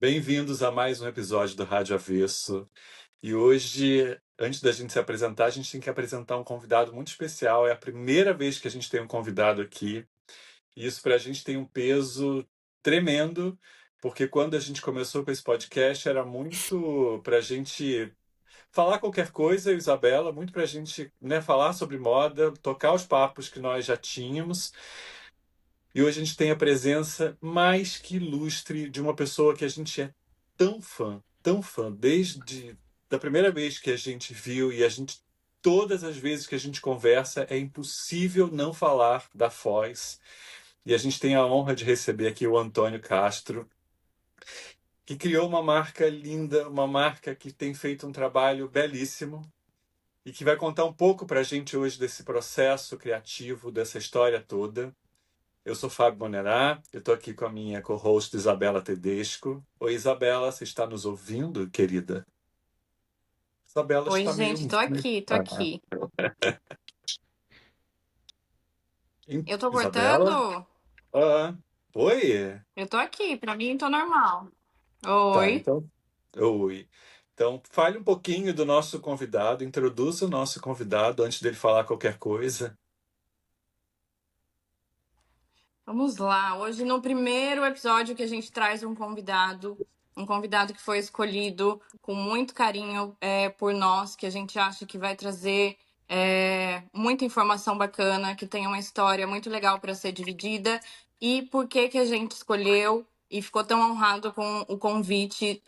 Bem-vindos a mais um episódio do Rádio Avesso. E hoje, antes da gente se apresentar, a gente tem que apresentar um convidado muito especial. É a primeira vez que a gente tem um convidado aqui. E isso para a gente tem um peso tremendo, porque quando a gente começou com esse podcast era muito para a gente falar qualquer coisa, Isabela, muito para a gente, né, falar sobre moda, tocar os papos que nós já tínhamos. E hoje a gente tem a presença mais que ilustre de uma pessoa que a gente é tão fã, desde da primeira vez que a gente viu e a gente todas as vezes que a gente conversa é impossível não falar da Foz. E a gente tem a honra de receber aqui o Antônio Castro, que criou uma marca linda, uma marca que tem feito um trabalho belíssimo e que vai contar um pouco para a gente hoje desse processo criativo, dessa história toda. Eu sou Fábio Monerá, eu estou aqui com a minha co-host Isabela Tedesco. Oi, Isabela, você está nos ouvindo, querida? Isabela Oi, está gente, tô meio... aqui, tô aqui. Eu tô Isabela? cortando? Ah, oi? Eu tô aqui, pra mim tô normal. Tá, Oi. então... Oi. Então, fale um pouquinho do nosso convidado, introduza o nosso convidado antes dele falar qualquer coisa. Vamos lá. Hoje, no primeiro episódio que a gente traz um convidado que foi escolhido com muito carinho por nós, que a gente acha que vai trazer muita informação bacana, que tem uma história muito legal para ser dividida. E por que que a gente escolheu e ficou tão honrado com o convite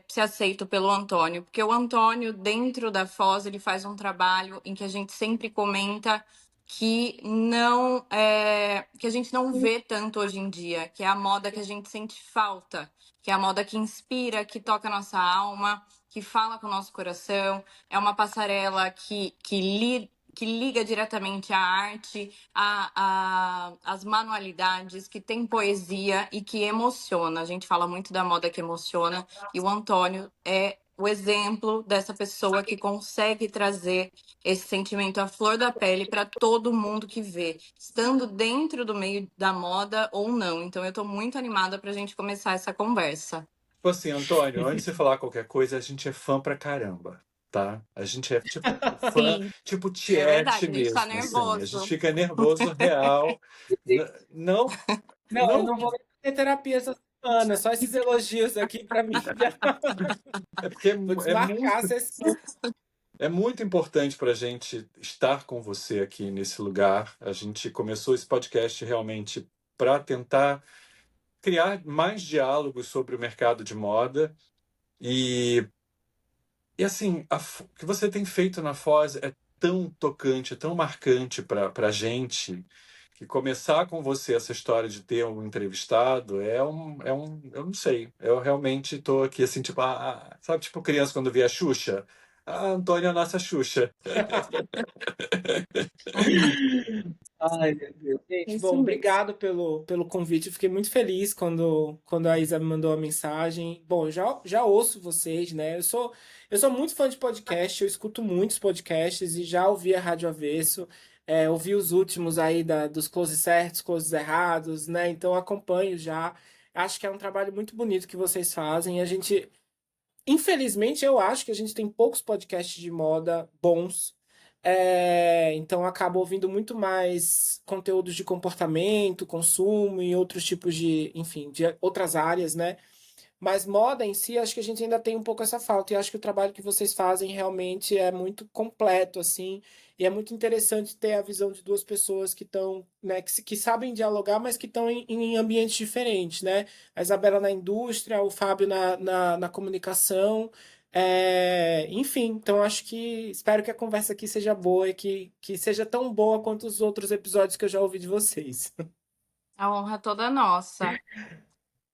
ser aceito pelo Antônio? Porque o Antônio, dentro da Foz, ele faz um trabalho em que a gente sempre comenta que a gente não vê tanto hoje em dia, que é a moda que a gente sente falta, que é a moda que inspira, que toca a nossa alma, que fala com o nosso coração, é uma passarela que liga diretamente à arte, às manualidades, que tem poesia e que emociona. A gente fala muito da moda que emociona, e o Antônio é o exemplo dessa pessoa que consegue trazer esse sentimento à flor da pele para todo mundo que vê, estando dentro do meio da moda ou não. Então eu tô muito animada pra gente começar essa conversa. Tipo assim, Antônio, antes de você falar qualquer coisa, a gente é fã pra caramba, tá? A gente é tipo fã, Sim, tipo é Tiete verdade, a gente tá mesmo, assim. A gente nervoso. fica nervoso real. Não, Não, eu não não vou nem ter terapia essa semana, só esses elogios aqui pra mim já. é porque Vou desmarcar a sessão. é muito importante para a gente estar com você aqui nesse lugar. A gente começou esse podcast realmente para tentar criar mais diálogos sobre o mercado de moda e assim, o que você tem feito na Foz é tão tocante, é tão marcante para a gente, que começar com você essa história de ter um entrevistado eu não sei, eu realmente estou aqui assim, tipo, sabe, tipo criança quando vê a Xuxa? A Antônia é a nossa Xuxa. Ai, meu Deus. Gente, Isso bom, mesmo. obrigado pelo convite. Eu fiquei muito feliz quando a Isa me mandou a mensagem. Bom, já ouço vocês, né? Eu sou muito fã de podcast, eu escuto muitos podcasts e já ouvi a Rádio Avesso. Ouvi os últimos aí dos close certos, closes errados, né? Então acompanho já. Acho que é um trabalho muito bonito que vocês fazem. Infelizmente, eu acho que a gente tem poucos podcasts de moda bons. Então, eu acabo ouvindo muito mais conteúdos de comportamento, consumo e outros tipos de, enfim, de outras áreas, né? Mas moda em si, acho que a gente ainda tem um pouco essa falta. E acho que o trabalho que vocês fazem realmente é muito completo, assim. E é muito interessante ter a visão de duas pessoas que estão, né, que sabem dialogar, mas que estão em ambientes diferentes, né? A Isabela na indústria, o Fábio na comunicação. Enfim, então acho que espero que a conversa aqui seja boa e que seja tão boa quanto os outros episódios que eu já ouvi de vocês. A honra toda nossa.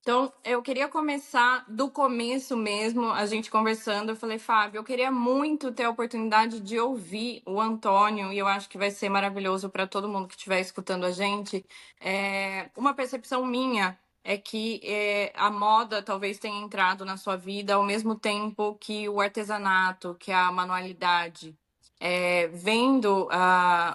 Então, eu queria começar do começo mesmo, a gente conversando. Eu falei, Fábio, eu queria muito ter a oportunidade de ouvir o Antônio, e eu acho que vai ser maravilhoso para todo mundo que estiver escutando a gente. Uma percepção minha é que a moda talvez tenha entrado na sua vida ao mesmo tempo que o artesanato, que a manualidade. Vendo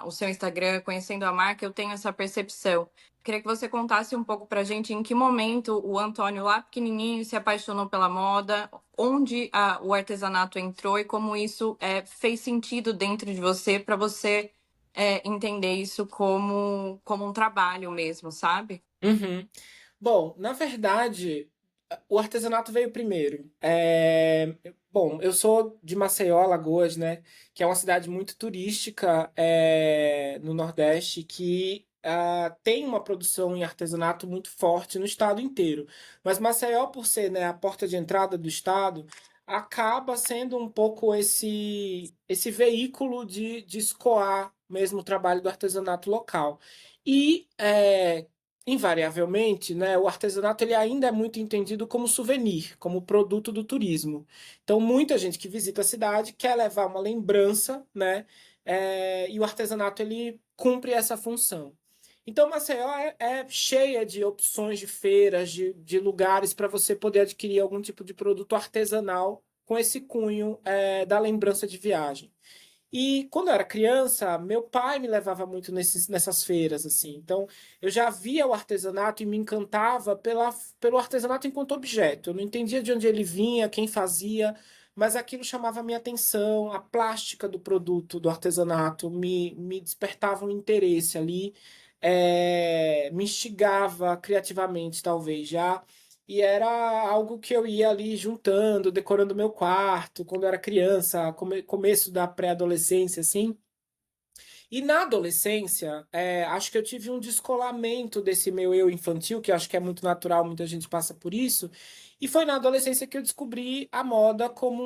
o seu Instagram, conhecendo a marca, eu tenho essa percepção Queria que você contasse um pouco pra gente em que momento o Antônio, lá pequenininho, se apaixonou pela moda, onde o artesanato entrou e como isso fez sentido dentro de você para você entender isso como um trabalho mesmo, sabe? Uhum. Bom, na verdade, o artesanato veio primeiro. Bom, eu sou de Maceió, Alagoas, né? Que é uma cidade muito turística, no Nordeste, que tem uma produção em artesanato muito forte no estado inteiro. Mas Maceió, por ser, né, a porta de entrada do estado, acaba sendo um pouco esse veículo de escoar mesmo o trabalho do artesanato local. E invariavelmente, né, o artesanato ele ainda é muito entendido como souvenir, como produto do turismo. Então, muita gente que visita a cidade quer levar uma lembrança, né, e o artesanato ele cumpre essa função. Então, Maceió é cheia de opções de feiras, de lugares para você poder adquirir algum tipo de produto artesanal com esse cunho, da lembrança de viagem. E quando eu era criança, meu pai me levava muito nessas feiras, assim. Então, eu já via o artesanato e me encantava pelo artesanato enquanto objeto. Eu não entendia de onde ele vinha, quem fazia, mas aquilo chamava a minha atenção, a plástica do produto, do artesanato, me despertava um interesse ali, me instigava criativamente, talvez, já. E era algo que eu ia ali juntando, decorando meu quarto, quando eu era criança, começo da pré-adolescência, assim. E na adolescência, acho que eu tive um descolamento desse meu eu infantil, que acho que é muito natural, muita gente passa por isso. E foi na adolescência que eu descobri a moda como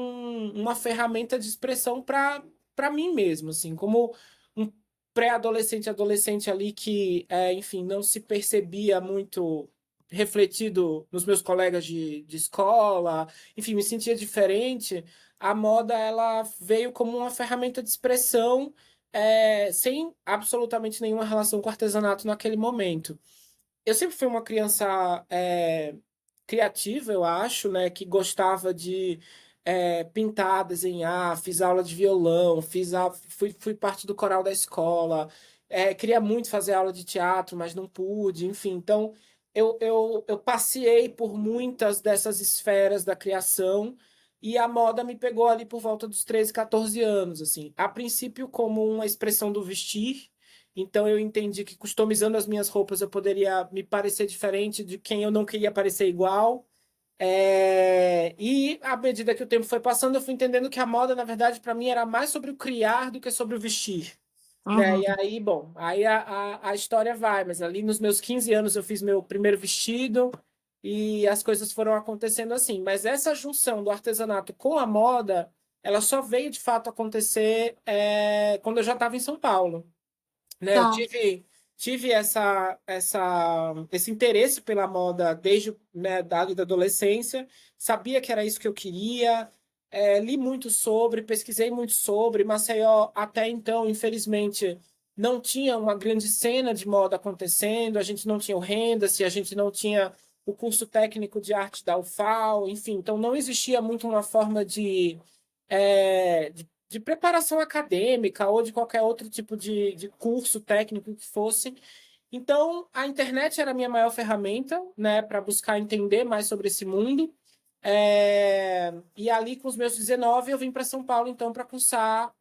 uma ferramenta de expressão para mim mesmo, assim, como um pré-adolescente, adolescente ali que, enfim, não se percebia muito refletido nos meus colegas de escola, enfim, me sentia diferente. A moda ela veio como uma ferramenta de expressão, sem absolutamente nenhuma relação com o artesanato naquele momento. Eu sempre fui uma criança criativa, eu acho, né, que gostava de pintar, desenhar, fiz aula de violão, fui parte do coral da escola, queria muito fazer aula de teatro, mas não pude, enfim. Então, eu passei por muitas dessas esferas da criação e a moda me pegou ali por volta dos 13, 14 anos, assim. A princípio como uma expressão do vestir, então eu entendi que customizando as minhas roupas eu poderia me parecer diferente de quem eu não queria parecer igual. E à medida que o tempo foi passando, eu fui entendendo que a moda, na verdade, para mim era mais sobre o criar do que sobre o vestir. Né? E Uhum. aí, bom, aí a história vai, mas ali nos meus 15 anos eu fiz meu primeiro vestido e as coisas foram acontecendo assim. Mas essa junção do artesanato com a moda, ela só veio de fato acontecer quando eu já estava em São Paulo, né? Eu Tá. tive esse interesse pela moda desde, né, da adolescência, sabia que era isso que eu queria, li muito sobre, pesquisei muito sobre. Maceió, até então, infelizmente, não tinha uma grande cena de moda acontecendo, a gente não tinha o Renda-se, a gente não tinha o curso técnico de arte da UFAL, enfim, então não existia muito uma forma de preparação acadêmica ou de qualquer outro tipo de curso técnico que fosse. Então, a internet era a minha maior ferramenta, né, para buscar entender mais sobre esse mundo. E ali, com os meus 19, eu vim para São Paulo, então, para cursar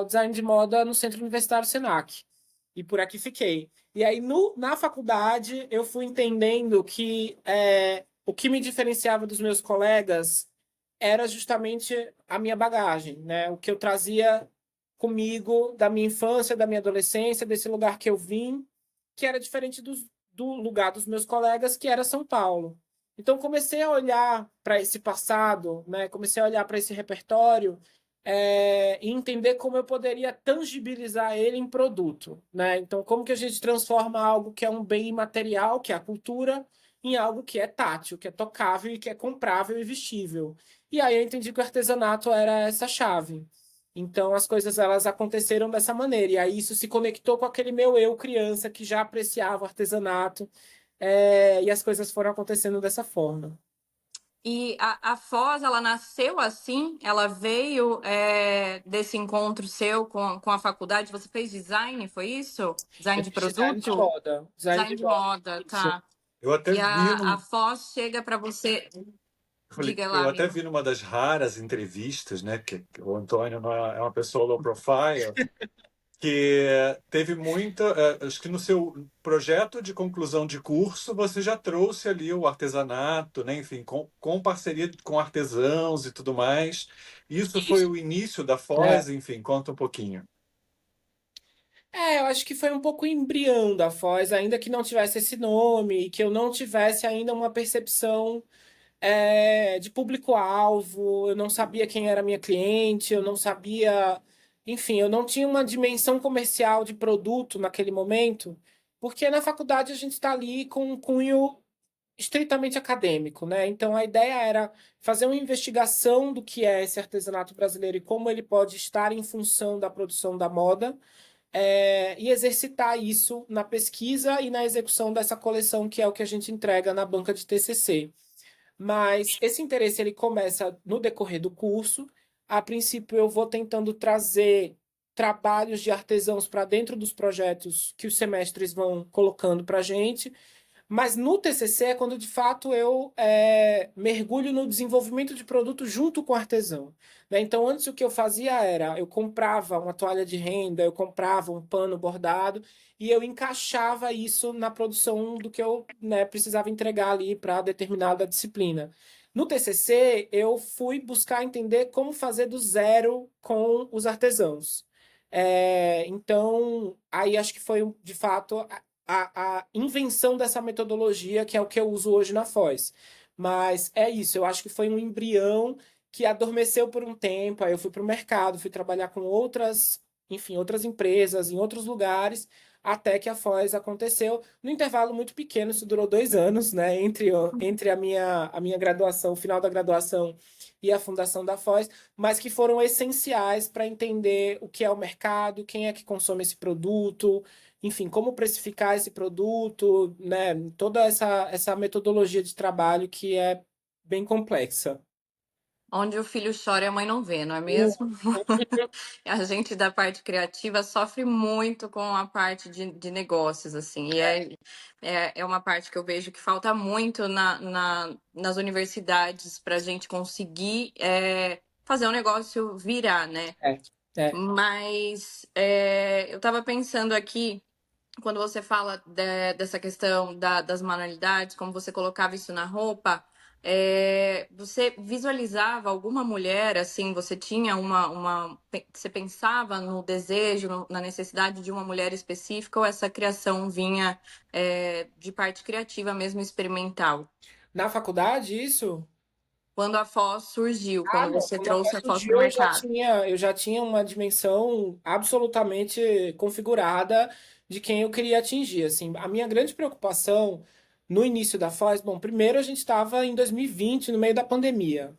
o design de moda no Centro Universitário Senac. E por aqui fiquei. E aí, na faculdade, eu fui entendendo que o que me diferenciava dos meus colegas era justamente a minha bagagem, né? O que eu trazia comigo da minha infância, da minha adolescência, desse lugar que eu vim, que era diferente do lugar dos meus colegas, que era São Paulo. Então comecei a olhar para esse passado, né? Comecei a olhar para esse repertório, e entender como eu poderia tangibilizar ele em produto, né? Então como que a gente transforma algo que é um bem imaterial, que é a cultura, em algo que é tátil, que é tocável e que é comprável e vestível. E aí eu entendi que o artesanato era essa chave. Então as coisas elas aconteceram dessa maneira. E aí isso se conectou com aquele meu eu criança que já apreciava o artesanato. E as coisas foram acontecendo dessa forma. E a Foz, ela nasceu assim? Ela veio desse encontro seu com a faculdade? Você fez design, foi isso? Design Eu de fiz design de produto? moda. Design Design de de moda. moda, Isso. tá. Eu até E vi a num, Foz chega para você. Diga lá, eu até amigo. vi numa das raras entrevistas, né, que o Antônio não é uma pessoa low profile, que teve muita, acho que no seu projeto de conclusão de curso você já trouxe ali o artesanato, né, enfim, com parceria com artesãos e tudo mais. Isso foi Isso. o início da É. Foz, enfim, conta um pouquinho. Eu acho que foi um pouco o embrião da Foz, ainda que não tivesse esse nome, que eu não tivesse ainda uma percepção de público-alvo, eu não sabia quem era minha cliente, eu não sabia. Enfim, eu não tinha uma dimensão comercial de produto naquele momento, porque na faculdade a gente está ali com um cunho estritamente acadêmico, né? Então a ideia era fazer uma investigação do que é esse artesanato brasileiro e como ele pode estar em função da produção da moda e exercitar isso na pesquisa e na execução dessa coleção, que é o que a gente entrega na banca de TCC. Mas esse interesse ele começa no decorrer do curso. A princípio, eu vou tentando trazer trabalhos de artesãos para dentro dos projetos que os semestres vão colocando para a gente. Mas no TCC é quando de fato eu mergulho no desenvolvimento de produto junto com o artesão, né? Então, antes o que eu fazia era eu comprava uma toalha de renda, eu comprava um pano bordado e eu encaixava isso na produção do que eu, né, precisava entregar ali para determinada disciplina. No TCC, eu fui buscar entender como fazer do zero com os artesãos. Então, aí acho que foi de fato a invenção dessa metodologia, que é o que eu uso hoje na Foz. Mas é isso, eu acho que foi um embrião que adormeceu por um tempo, aí eu fui para o mercado, fui trabalhar com outras, enfim, outras empresas, em outros lugares, até que a Foz aconteceu, num intervalo muito pequeno, isso durou 2 anos, né, entre a minha graduação, o final da graduação e a fundação da Foz, mas que foram essenciais para entender o que é o mercado, quem é que consome esse produto, enfim, como precificar esse produto, né? Toda essa metodologia de trabalho que é bem complexa. Onde o filho chora e a mãe não vê, não é mesmo? A gente da parte criativa sofre muito com a parte de negócios, assim. E é uma parte que eu vejo que falta muito nas universidades para a gente conseguir fazer o negócio virar, né? É, é. Mas eu estava pensando aqui quando você fala dessa questão das manualidades, como você colocava isso na roupa, você visualizava alguma mulher, assim, você tinha você pensava no desejo, na necessidade de uma mulher específica, ou essa criação vinha, de parte criativa mesmo, experimental? Na faculdade, isso? Quando a Foz surgiu, Ah, quando não. você Quando a trouxe Foz a Foz para o surgiu, mercado. eu já tinha uma dimensão absolutamente configurada de quem eu queria atingir. Assim, a minha grande preocupação no início da Foz, bom, primeiro a gente estava em 2020, no meio da pandemia.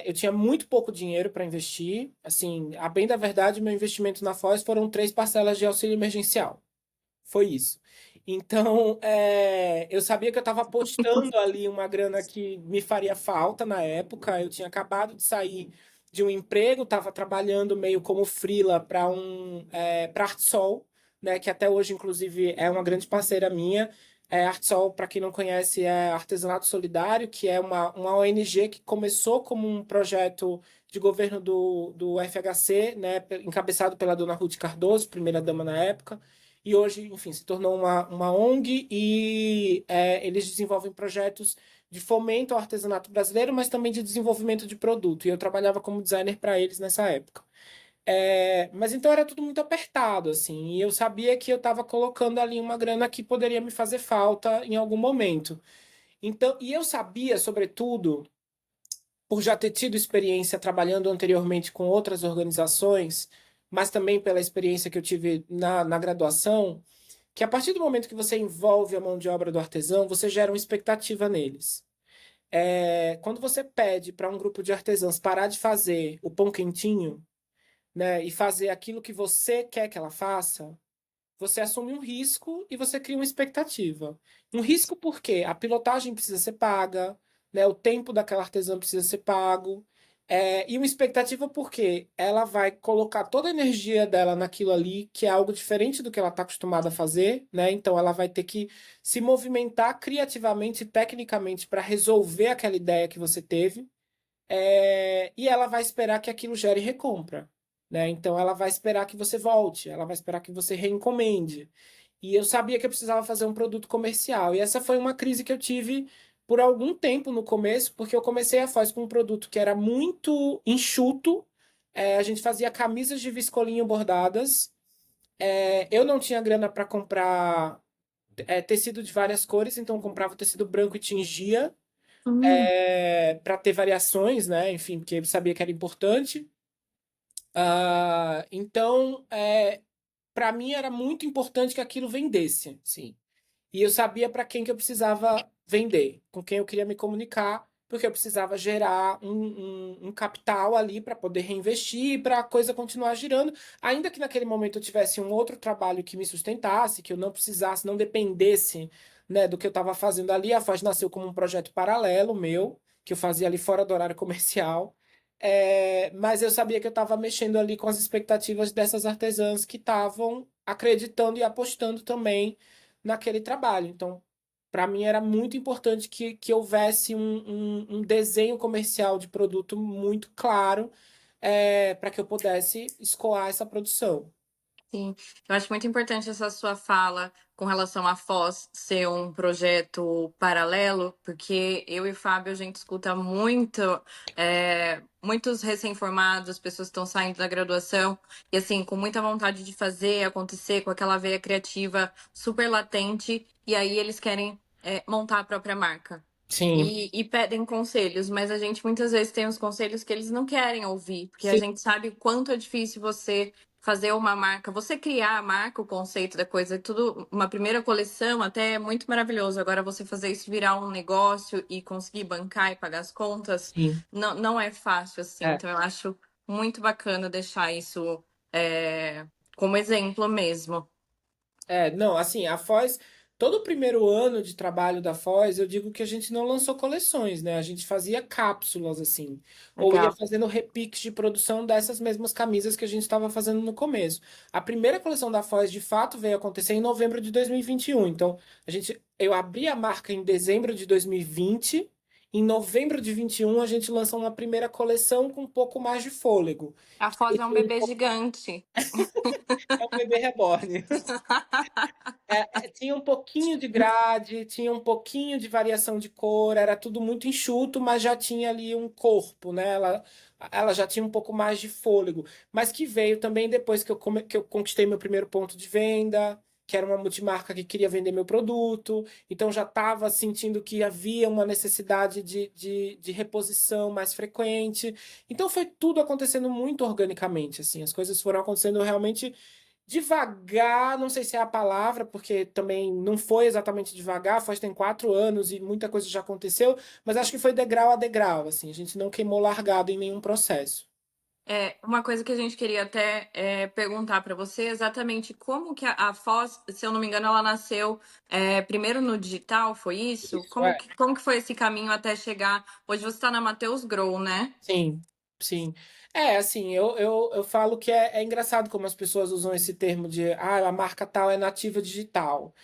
Eu tinha muito pouco dinheiro para investir. Assim, a bem da verdade, meu investimento na Foz foram 3 parcelas de auxílio emergencial. Foi isso. Então, eu sabia que eu estava apostando ali uma grana que me faria falta na época. Eu tinha acabado de sair de um emprego, estava trabalhando meio como freela para Artsol, né, que até hoje, inclusive, é uma grande parceira minha. Artsol, para quem não conhece, é Artesanato Solidário, que é uma ONG que começou como um projeto de governo do FHC, né, encabeçado pela dona Ruth Cardoso, primeira-dama na época. E hoje, enfim, se tornou uma ONG e eles desenvolvem projetos de fomento ao artesanato brasileiro, mas também de desenvolvimento de produto. E eu trabalhava como designer para eles nessa época. Mas então era tudo muito apertado, assim, e eu sabia que eu estava colocando ali uma grana que poderia me fazer falta em algum momento. Então, e eu sabia, sobretudo, por já ter tido experiência trabalhando anteriormente com outras organizações, mas também pela experiência que eu tive na graduação, que a partir do momento que você envolve a mão de obra do artesão, você gera uma expectativa neles. Quando você pede para um grupo de artesãos parar de fazer o pão quentinho, né, e fazer aquilo que você quer que ela faça, você assume um risco e você cria uma expectativa. Um risco porque a pilotagem precisa ser paga, né? O tempo daquela artesã precisa ser pago. E uma expectativa porque ela vai colocar toda a energia dela naquilo ali, que é algo diferente do que ela está acostumada a fazer, né? Então ela vai ter que se movimentar criativamente e tecnicamente para resolver aquela ideia que você teve. E ela vai esperar que aquilo gere recompra, né? Então ela vai esperar que você volte, ela vai esperar que você reencomende. E eu sabia que eu precisava fazer um produto comercial. E essa foi uma crise que eu tive por algum tempo no começo, porque eu comecei a fazer com um produto que era muito enxuto. A gente fazia camisas de viscolinho bordadas. Eu não tinha grana para comprar tecido de várias cores, então eu comprava tecido branco e tingia Hum, para ter variações, né? Enfim, porque eu sabia que era importante. Então, para mim era muito importante que aquilo vendesse, sim. E eu sabia para quem que eu precisava vender, com quem eu queria me comunicar, porque eu precisava gerar um capital ali para poder reinvestir, para a coisa continuar girando, ainda que naquele momento eu tivesse um outro trabalho que me sustentasse, que eu não precisasse, não dependesse, né, do que eu estava fazendo ali. A Foz nasceu como um projeto paralelo meu, que eu fazia ali fora do horário comercial. Mas eu sabia que eu estava mexendo ali com as expectativas dessas artesãs que estavam acreditando e apostando também naquele trabalho. Então, para mim era muito importante que houvesse um desenho comercial de produto muito claro, para que eu pudesse escoar essa produção. sim, eu acho muito importante essa sua fala com relação à Foz ser um projeto paralelo, porque eu e o Fábio a gente escuta muito, muitos recém-formados, pessoas que estão saindo da graduação, e assim, com muita vontade de fazer acontecer, com aquela veia criativa super latente, e aí eles querem montar a própria marca. Sim, E pedem conselhos, mas a gente muitas vezes tem os conselhos que eles não querem ouvir, porque a sim, gente sabe o quanto é difícil você fazer uma marca, você criar a marca, o conceito da coisa, é tudo, uma primeira coleção até é muito maravilhoso. Agora você fazer isso virar um negócio e conseguir bancar e pagar as contas, sim. não é fácil assim. É, Então eu acho muito bacana deixar isso como exemplo mesmo. não, assim, a Foz, todo o primeiro ano de trabalho da Foz, eu digo que a gente não lançou coleções, né? A gente fazia cápsulas, assim, ou ia Legal. fazendo repiques de produção dessas mesmas camisas que a gente estava fazendo no começo. A primeira coleção da Foz, de fato, veio acontecer em novembro de 2021. Então, eu abri a marca em dezembro de 2020. Em novembro de 21, a gente lançou uma primeira coleção com um pouco mais de fôlego. A Foz é um bebê gigante. É um bebê reborn. Tinha um pouquinho de grade, tinha um pouquinho de variação de cor, era tudo muito enxuto, mas já tinha ali um corpo, né? Ela já tinha um pouco mais de fôlego, mas que veio também depois que eu conquistei meu primeiro ponto de venda, que era uma multimarca que queria vender meu produto, então já estava sentindo que havia uma necessidade de reposição mais frequente. Então foi tudo acontecendo muito organicamente, assim, as coisas foram acontecendo realmente devagar, não sei se é a palavra, porque também não foi exatamente devagar, faz tem 4 anos e muita coisa já aconteceu, mas acho que foi degrau a degrau, assim, a gente não queimou largado em nenhum processo. Uma coisa que a gente queria até perguntar para você é exatamente como que a Foz, se eu não me engano, ela nasceu primeiro no digital, foi isso? Isso, é. Como que foi esse caminho até chegar? Hoje você está na Mateus Grow, né? Sim, sim. Assim, eu falo que é engraçado como as pessoas usam esse termo de a marca tal é nativa digital.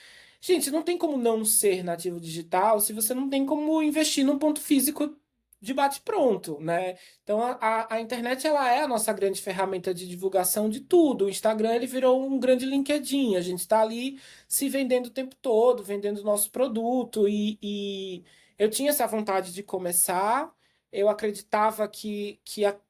Gente, não tem como não ser nativo digital se você não tem como investir num ponto físico de bate-pronto, né? Então a internet ela é a nossa grande ferramenta de divulgação de tudo. O Instagram ele virou um grande LinkedIn. A gente está ali se vendendo o tempo todo, vendendo o nosso produto e eu tinha essa vontade de começar. Eu acreditava que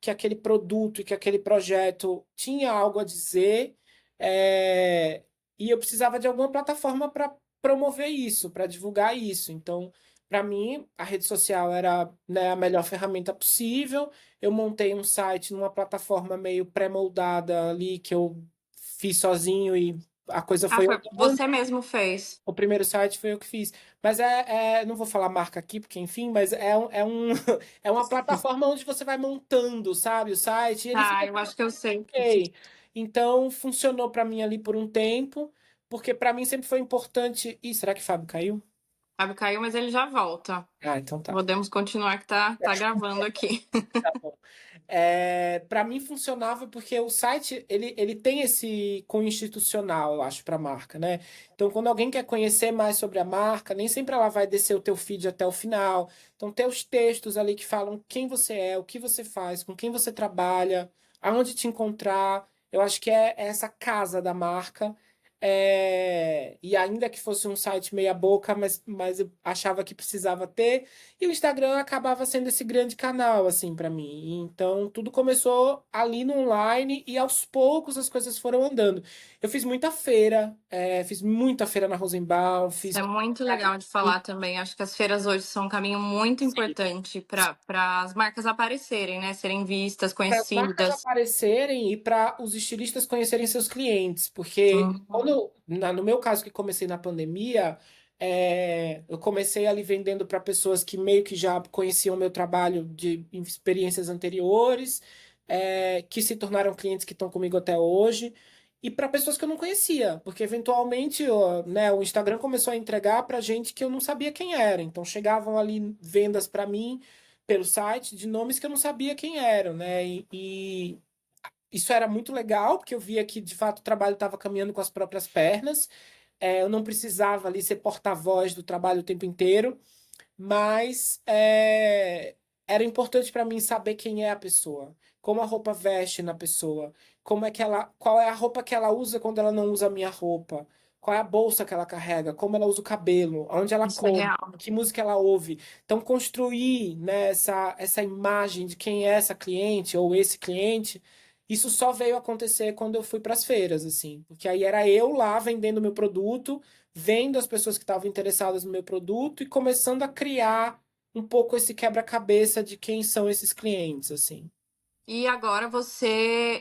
aquele produto e que aquele projeto tinha algo a dizer, é, e eu precisava de alguma plataforma para promover isso, para divulgar isso. Então, para mim, a rede social era, né, a melhor ferramenta possível. Eu montei um site numa plataforma meio pré-moldada ali que eu fiz sozinho e a coisa Ah, foi foi andando. você mesmo fez. O primeiro site foi eu que fiz. Mas não vou falar marca aqui, porque enfim, mas é uma plataforma onde você vai montando, sabe, o site, e ele Tá, fica eu acho que eu sei. ok. Então, funcionou para mim ali por um tempo, porque para mim sempre foi importante. Ih, será que Fábio caiu? Fábio caiu, mas ele já volta. Ah, então tá. Podemos continuar que tá gravando aqui. Tá bom. Para mim funcionava porque o site ele tem esse cunho institucional, eu acho, para a marca, né? Então, quando alguém quer conhecer mais sobre a marca, nem sempre ela vai descer o teu feed até o final. Então, tem os textos ali que falam quem você é, o que você faz, com quem você trabalha, aonde te encontrar. Eu acho que é essa casa da marca. E ainda que fosse um site meia boca, mas eu achava que precisava ter. E o Instagram acabava sendo esse grande canal, assim, para mim. Então, tudo começou ali no online e aos poucos as coisas foram andando. Eu fiz muita feira na Rosenbaum, Isso fiz. é muito legal de falar também. Acho que as feiras hoje são um caminho muito importante para as marcas aparecerem, né? Serem vistas, Para as marcas conhecidas. aparecerem e para os estilistas conhecerem seus clientes, porque Uhum. no meu caso que comecei na pandemia, eu comecei ali vendendo para pessoas que meio que já conheciam o meu trabalho de experiências anteriores, que se tornaram clientes que estão comigo até hoje, e para pessoas que eu não conhecia, porque eventualmente, ó, né, o Instagram começou a entregar para gente que eu não sabia quem era, então chegavam ali vendas para mim pelo site de nomes que eu não sabia quem eram, né? E isso era muito legal, porque eu via que de fato o trabalho estava caminhando com as próprias pernas. Eu não precisava ali ser porta-voz do trabalho o tempo inteiro, mas era importante para mim saber quem é a pessoa, como a roupa veste na pessoa, qual é a roupa que ela usa quando ela não usa a minha roupa, qual é a bolsa que ela carrega, como ela usa o cabelo, onde ela Isso é come, real. que música ela ouve. Então, construir, né, essa imagem de quem é essa cliente ou esse cliente, isso só veio acontecer quando eu fui para as feiras, assim, porque aí era eu lá vendendo meu produto, vendo as pessoas que estavam interessadas no meu produto e começando a criar um pouco esse quebra-cabeça de quem são esses clientes, assim. E agora você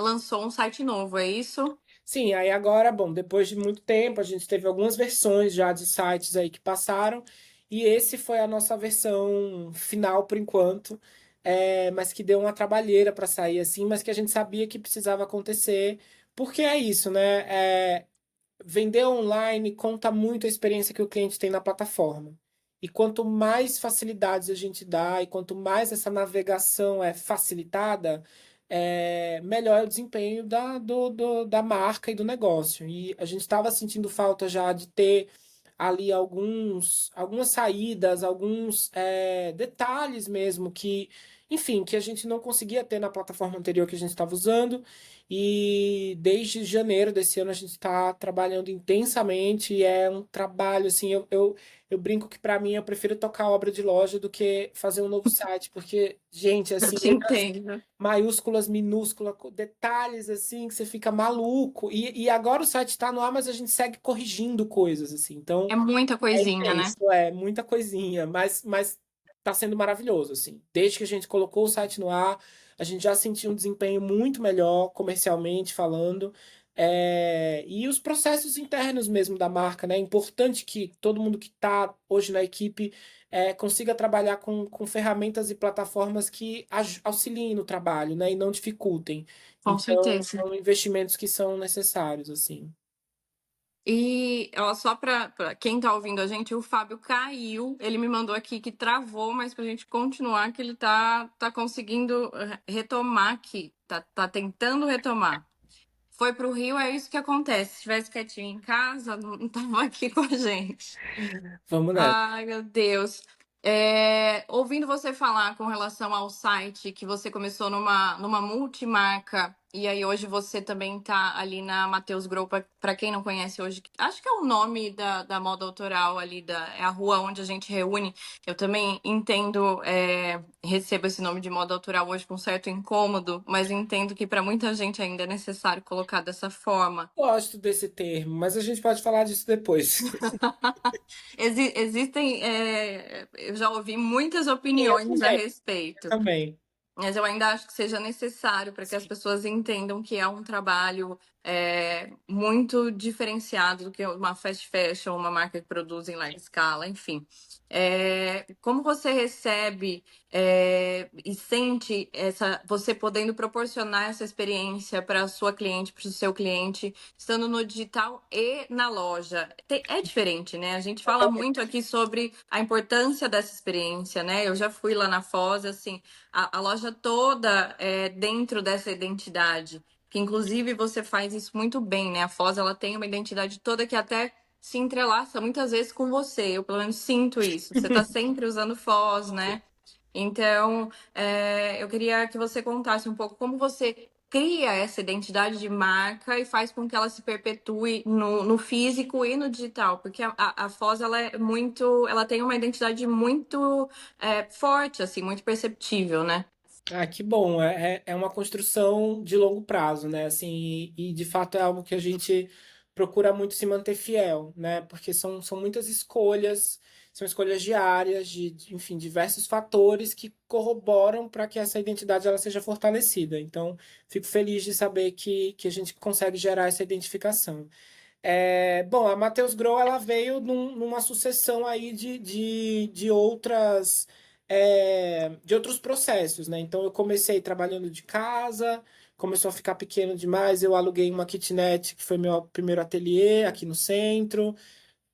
lançou um site novo, é isso? Sim, aí agora, bom, depois de muito tempo, a gente teve algumas versões já de sites aí que passaram, e esse foi a nossa versão final por enquanto, mas que deu uma trabalheira para sair assim, mas que a gente sabia que precisava acontecer, porque é isso, né? Vender online conta muito a experiência que o cliente tem na plataforma. E quanto mais facilidades a gente dá e quanto mais essa navegação é facilitada, melhor é o desempenho da marca e do negócio. E a gente estava sentindo falta já de ter ali algumas saídas, alguns detalhes mesmo que, enfim, que a gente não conseguia ter na plataforma anterior que a gente estava usando. E desde janeiro desse ano a gente está trabalhando intensamente e é um trabalho assim, eu brinco que para mim eu prefiro tocar obra de loja do que fazer um novo site, porque, gente, Eu assim, te entendo. maiúsculas, minúsculas, detalhes assim que você fica maluco. E agora o site está no ar, mas a gente segue corrigindo coisas assim. Então, É muita é coisinha, né? intenso, muita coisinha, mas tá sendo maravilhoso, assim. Desde que a gente colocou o site no ar, a gente já sentiu um desempenho muito melhor, comercialmente falando. E os processos internos mesmo da marca, né? É importante que todo mundo que está hoje na equipe consiga trabalhar com ferramentas e plataformas que auxiliem no trabalho, né? E não dificultem. Com Então, certeza. são investimentos que são necessários, assim. E ó, só para quem tá ouvindo a gente, o Fábio caiu. Ele me mandou aqui que travou, mas pra gente continuar, que ele tá conseguindo retomar aqui. Tá tentando retomar. Foi pro Rio, é isso que acontece. Se estivesse quietinho em casa, não tava aqui com a gente. Vamos nessa. Ai, meu Deus. Ouvindo você falar com relação ao site, que você começou numa multimarca, e aí hoje você também tá ali na Mateus Grow, para quem não conhece hoje, acho que é o nome da moda autoral ali, é a rua onde a gente reúne. Eu também entendo, recebo esse nome de moda autoral hoje com certo incômodo, mas entendo que para muita gente ainda é necessário colocar dessa forma. Gosto desse termo, mas a gente pode falar disso depois. Existem, eu já ouvi muitas Sim, eu opiniões a também, eu respeito, também. mas eu ainda acho que seja necessário para que as Sim. pessoas entendam que é um trabalho muito diferenciado do que uma fast fashion, uma marca que produz em larga escala, enfim. Como você recebe e sente você podendo proporcionar essa experiência para a sua cliente, para o seu cliente, estando no digital e na loja? É diferente, né? A gente fala muito aqui sobre a importância dessa experiência, né? Eu já fui lá na Foz, assim, a loja toda é dentro dessa identidade. Que inclusive você faz isso muito bem, né? A Foz ela tem uma identidade toda que até se entrelaça muitas vezes com você. Eu pelo menos sinto isso. Você tá sempre usando Foz, né? Então, eu queria que você contasse um pouco como você cria essa identidade de marca e faz com que ela se perpetue no físico e no digital, porque a Foz ela tem uma identidade muito forte, assim, muito perceptível, né? Ah, que bom. É uma construção de longo prazo, né? Assim, e de fato é algo que a gente procura muito se manter fiel, né? Porque são muitas escolhas, são escolhas diárias enfim, diversos fatores que corroboram para que essa identidade ela seja fortalecida. Então, fico feliz de saber que a gente consegue gerar essa identificação. Bom, a Matheus Grow ela veio numa sucessão aí de de outros processos, né? Então eu comecei trabalhando de casa, começou a ficar pequeno demais, eu aluguei uma kitnet, que foi meu primeiro ateliê aqui no centro.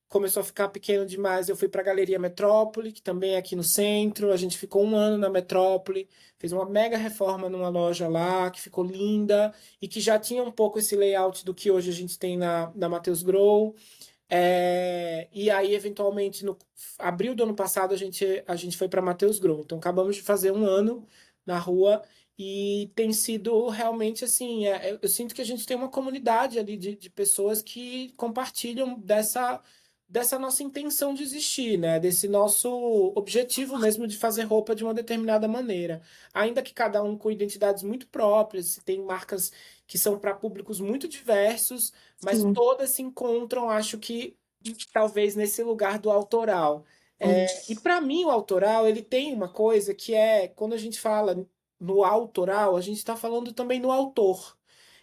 Começou a ficar pequeno demais, eu fui para a Galeria Metrópole, que também é aqui no centro. A gente ficou um ano na Metrópole, fez uma mega reforma numa loja lá, que ficou linda e que já tinha um pouco esse layout do que hoje a gente tem na Matheus Grow. E aí, eventualmente, no abril do ano passado, a gente foi para Matheus Grow. Então, acabamos de fazer um ano na rua e tem sido realmente assim. Eu sinto que a gente tem uma comunidade ali de pessoas que compartilham dessa nossa intenção de existir, né? Desse nosso objetivo mesmo de fazer roupa de uma determinada maneira. Ainda que cada um com identidades muito próprias, tem marcas que são para públicos muito diversos, mas Sim. todas se encontram, acho que talvez nesse lugar do autoral. E para mim o autoral ele tem uma coisa que é quando a gente fala no autoral, a gente está falando também no autor.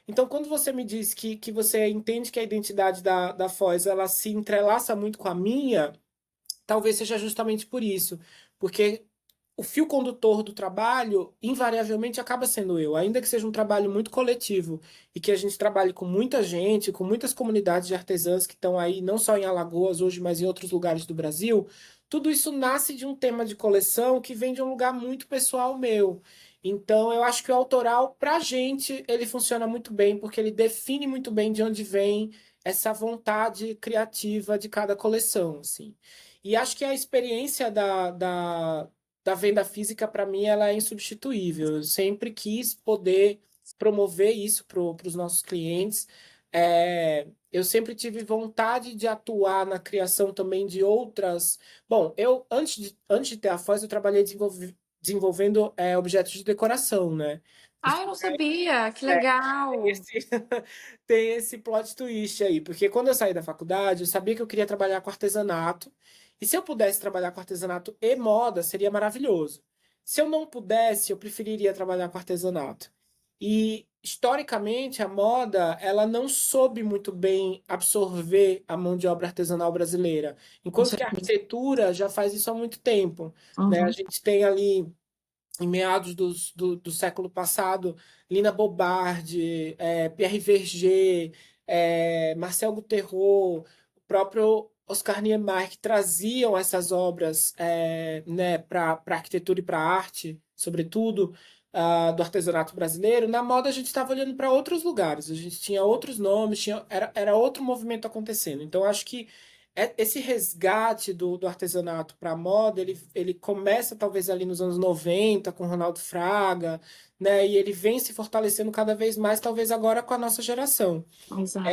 Então, quando você me diz que você entende que a identidade da Foz ela se entrelaça muito com a minha, talvez seja justamente por isso, porque o fio condutor do trabalho, invariavelmente, acaba sendo eu. Ainda que seja um trabalho muito coletivo e que a gente trabalhe com muita gente, com muitas comunidades de artesãs que estão aí, não só em Alagoas hoje, mas em outros lugares do Brasil, tudo isso nasce de um tema de coleção que vem de um lugar muito pessoal meu. Então, eu acho que o autoral, para a gente, ele funciona muito bem, porque ele define muito bem de onde vem essa vontade criativa de cada coleção, assim. E acho que a experiência da venda física, para mim, ela é insubstituível. Eu sempre quis poder promover isso para os nossos clientes. Eu sempre tive vontade de atuar na criação também de outras. Bom, eu antes de ter a Foz, eu trabalhei desenvolvendo objetos de decoração, né? Ah, eu não sabia, que Tem legal! esse, tem esse plot twist aí, porque quando eu saí da faculdade, eu sabia que eu queria trabalhar com artesanato, e se eu pudesse trabalhar com artesanato e moda, seria maravilhoso. Se eu não pudesse, eu preferiria trabalhar com artesanato. E, historicamente, a moda, ela não soube muito bem absorver a mão de obra artesanal brasileira, Com enquanto que a certeza. arquitetura já faz isso há muito tempo, né? A Uhum. gente tem ali em meados do século passado, Lina Bobardi, Pierre Verger, Marcel Gutierrez, o próprio Oscar Niemeyer, que traziam essas obras né, para a arquitetura e para a arte, sobretudo, do artesanato brasileiro. Na moda, a gente estava olhando para outros lugares, a gente tinha outros nomes, era outro movimento acontecendo. Então, acho que esse resgate do artesanato para a moda, ele começa talvez ali nos anos 90 com Ronaldo Fraga, né? E ele vem se fortalecendo cada vez mais, talvez agora com a nossa geração. Exato.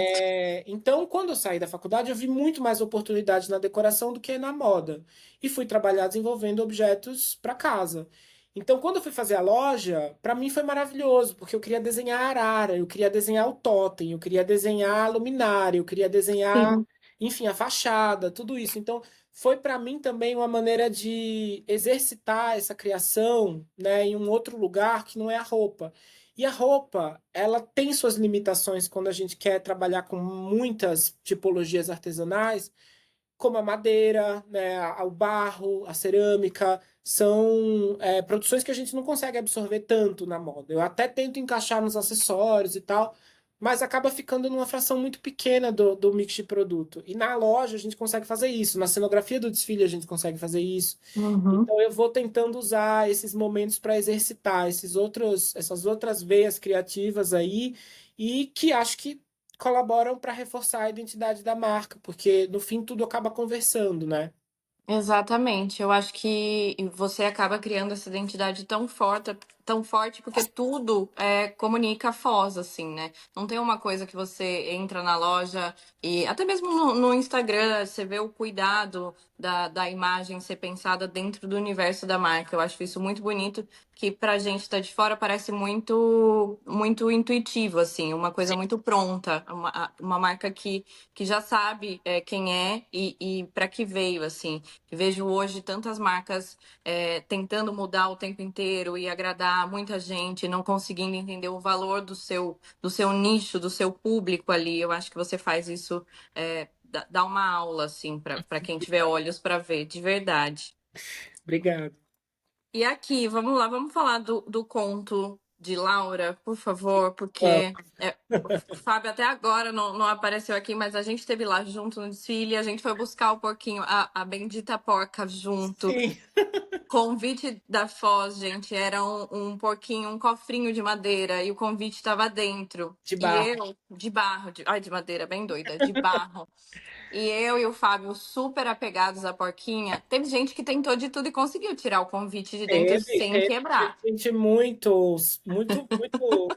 Então, quando eu saí da faculdade, eu vi muito mais oportunidades na decoração do que na moda. E fui trabalhar desenvolvendo objetos para casa. Então, quando eu fui fazer a loja, para mim foi maravilhoso, porque eu queria desenhar a arara, eu queria desenhar o totem, eu queria desenhar a luminária, eu queria desenhar, Sim. enfim, a fachada, tudo isso. Então, foi para mim também uma maneira de exercitar essa criação, né, em um outro lugar que não é a roupa. E a roupa, ela tem suas limitações quando a gente quer trabalhar com muitas tipologias artesanais, como a madeira, né, o barro, a cerâmica, são produções que a gente não consegue absorver tanto na moda. Eu até tento encaixar nos acessórios e tal, mas acaba ficando numa fração muito pequena do mix de produto. E na loja a gente consegue fazer isso, na cenografia do desfile a gente consegue fazer isso. Uhum. Então eu vou tentando usar esses momentos para exercitar essas outras veias criativas aí e que acho que colaboram para reforçar a identidade da marca, porque no fim tudo acaba conversando, né? Exatamente. Eu acho que você acaba criando essa identidade tão forte, porque tudo comunica a Foz, assim, né? Não tem uma coisa que você entra na loja e até mesmo no Instagram, você vê o cuidado da imagem ser pensada dentro do universo da marca. Eu acho isso muito bonito, que pra gente que tá de fora parece muito intuitivo, assim, uma coisa muito pronta, uma marca que já sabe quem é e para que veio, assim. Vejo hoje tantas marcas tentando mudar o tempo inteiro e agradar muita gente, não conseguindo entender o valor do seu nicho, do seu público ali. Eu acho que você faz isso, dá uma aula, assim, para quem tiver olhos para ver, de verdade. Obrigado. E aqui, vamos lá, vamos falar do conto de Laura, por favor, Ah, porque o Fábio até agora não apareceu aqui, mas a gente esteve lá junto no desfile, a gente foi buscar o porquinho, a bendita porca junto. sim, Convite da Foz, gente, era um porquinho, um cofrinho de madeira, e o convite estava dentro. de E barro. eu, de barro, ai, de madeira, bem doida, de barro. E eu e o Fábio, super apegados à porquinha, teve gente que tentou de tudo e conseguiu tirar o convite de dentro sem Teve quebrar. gente muito